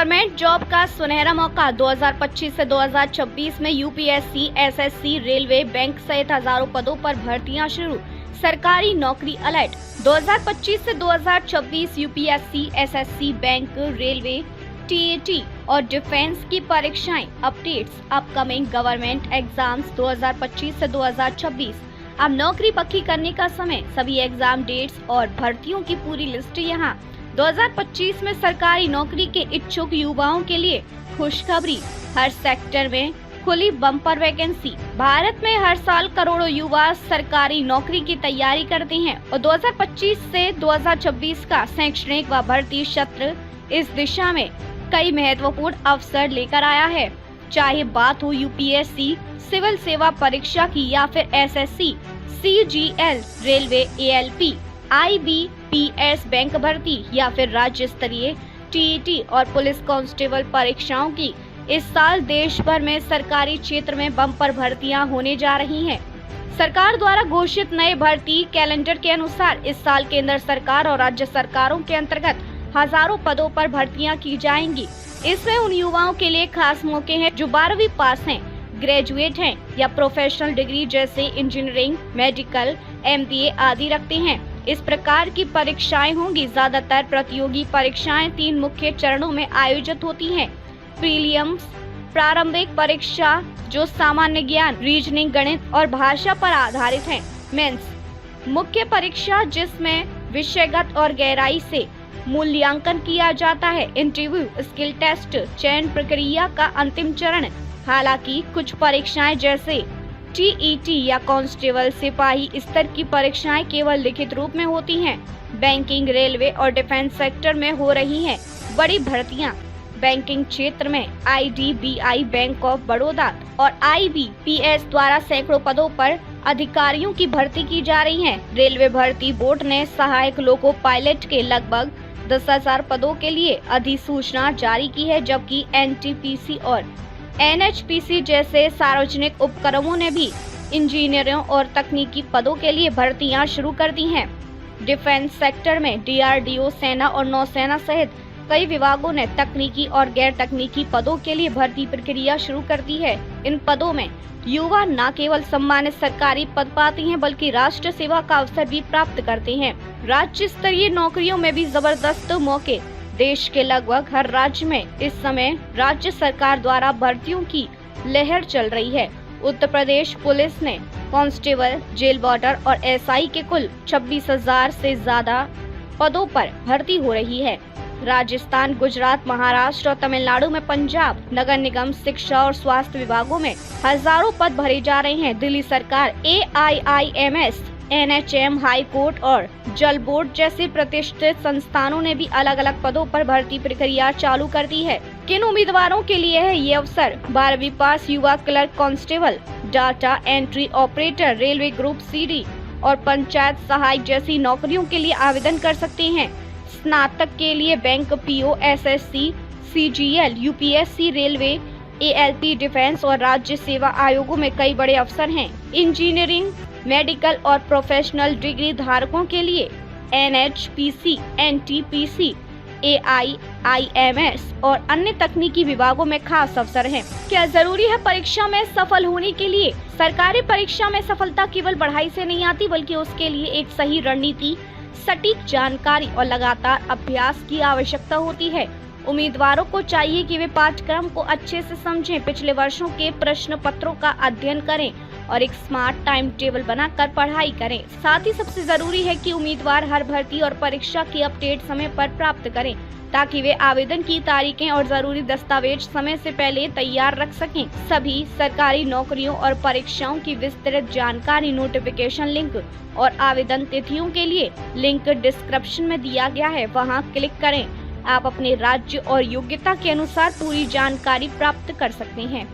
Government job का सुनहरा मौका 2025 से 2026 में यूपीएससी, एसएससी, रेलवे, बैंक सहित हजारों पदों पर भर्तियां शुरू। सरकारी नौकरी अलर्ट। 2025 से 2026 UPSC, SSC, bank, railway, TAT और डिफेंस की परीक्षाएं। अपडेट्स। अपकमिंग गवर्नमेंट एग्जाम्स 2025 से 2026। अब नौकरी पक्की करने का समय। सभी एग्जाम डेट्स और भर्तियों की पूरी लिस्ट यहाँ। 2025 में सरकारी नौकरी के इच्छुक युवाओं के लिए खुशखबरी। हर सेक्टर में खुली बम्पर वैकेंसी। भारत में हर साल करोड़ों युवा सरकारी नौकरी की तैयारी करते हैं और 2025 से 2026 का शैक्षणिक व भर्ती सत्र इस दिशा में कई महत्वपूर्ण अवसर लेकर आया है। चाहे बात हो यूपीएससी सिविल सेवा परीक्षा की या फिर SSC, CGL, railway, ALP, IBPS bank भर्ती या फिर राज्य स्तरीय टीईटी और पुलिस कांस्टेबल परीक्षाओं की, इस साल देश भर में सरकारी क्षेत्र में बम्पर भर्तियां होने जा रही हैं। सरकार द्वारा घोषित नए भर्ती कैलेंडर के अनुसार इस साल केंद्र सरकार और राज्य सरकारों के अंतर्गत हजारों पदों पर भर्तियां की जाएंगी। इसमें उन युवाओं के लिए खास मौके हैं जो 12वीं पास हैं, ग्रेजुएट हैं या प्रोफेशनल डिग्री जैसे इंजीनियरिंग, मेडिकल, एमबीए आदि रखते हैं। इस प्रकार की परीक्षाएं होंगी। ज्यादातर प्रतियोगी परीक्षाएं 3 मुख्य चरणों में आयोजित होती हैं। प्रीलिम्स, प्रारंभिक परीक्षा जो सामान्य ज्ञान, रीजनिंग, गणित और भाषा पर आधारित है। मेंस, मुख्य परीक्षा जिसमें विषयगत और गहराई से मूल्यांकन किया जाता है। इंटरव्यू, स्किल टेस्ट, चयन प्रक्रिया का अंतिम चरण। हालांकि कुछ परीक्षाएं जैसे टीईटी या कांस्टेबल सिपाही स्तर की परीक्षाएं केवल लिखित रूप में होती हैं। बैंकिंग, रेलवे और डिफेंस सेक्टर में हो रही हैं बड़ी भर्तियां। बैंकिंग क्षेत्र में आईडीबीआई, बैंक ऑफ बड़ौदा और आईबीपीएस द्वारा सैकड़ों पदों पर अधिकारियों की भर्ती की जा रही है। रेलवे भर्ती बोर्ड ने सहायक लोको पायलट के लगभग 10,000 पदों के लिए अधिसूचना जारी की है, जबकि एनटीपीसी और एनएचपीसी जैसे सार्वजनिक उपक्रमों ने भी इंजीनियरों और तकनीकी पदों के लिए भर्तियां शुरू कर दी हैं। डिफेंस सेक्टर में डीआरडीओ, सेना और नौसेना सहित कई विभागों ने तकनीकी और गैर तकनीकी पदों के लिए भर्ती प्रक्रिया शुरू कर दी है। इन पदों में युवा न केवल सम्मानित सरकारी पद पाते हैं बल्कि राष्ट्र सेवा का अवसर भी प्राप्त करते हैं। राज्य स्तरीय नौकरियों में भी जबरदस्त मौके। देश के लगभग हर राज्य में इस समय राज्य सरकार द्वारा भर्तियों की लहर चल रही है। उत्तर प्रदेश पुलिस ने कांस्टेबल, जेल वार्डर और एसआई के कुल 26,000 से ज्यादा पदों पर भर्ती हो रही है। राजस्थान, गुजरात, महाराष्ट्र और तमिलनाडु में पंजाब, नगर निगम, शिक्षा और स्वास्थ्य विभागों में हजारों पद भरे जा रहे हैं। दिल्ली सरकार, एआईआईएमएस, एनएचएम, हाई कोर्ट और जल बोर्ड जैसे प्रतिष्ठित संस्थानों ने भी अलग अलग पदों पर भर्ती प्रक्रिया चालू कर दी है। किन उम्मीदवारों के लिए है ये अवसर? 12वीं पास युवा clerk constable, data entry operator, railway group CD और पंचायत सहायक जैसी नौकरियों के लिए आवेदन कर सकते हैं। स्नातक के लिए bank PO, SSC, CGL, UPSC, railway, ALP, defence और राज्य सेवा आयोगों में कई बड़े अवसर हैं। इंजीनियरिंग, मेडिकल और प्रोफेशनल डिग्री धारकों के लिए एनएचपीसी, एनटीपीसी, एआईआईएमएस और अन्य तकनीकी विभागों में खास अवसर हैं। क्या जरूरी है परीक्षा में सफल होने के लिए? सरकारी परीक्षा में सफलता केवल पढ़ाई से नहीं आती बल्कि उसके लिए एक सही रणनीति, सटीक जानकारी और लगातार अभ्यास की आवश्यकता होती है। उम्मीदवारों को चाहिए कि वे पाठ्यक्रम को अच्छे से समझें, पिछले वर्षों के प्रश्न पत्रों का अध्ययन करें और एक स्मार्ट टाइम टेबल बनाकर पढ़ाई करें। साथ ही सबसे जरूरी है कि उम्मीदवार हर भर्ती और परीक्षा की अपडेट समय पर प्राप्त करें ताकि वे आवेदन की तारीखें और जरूरी दस्तावेज समय से पहले तैयार रख सकें। सभी सरकारी नौकरियों और परीक्षाओं की विस्तृत जानकारी, नोटिफिकेशन लिंक और आवेदन तिथियों के लिए लिंक डिस्क्रिप्शन में दिया गया है, वहां क्लिक करें। आप अपने राज्य और योग्यता के अनुसार पूरी जानकारी प्राप्त कर सकते हैं।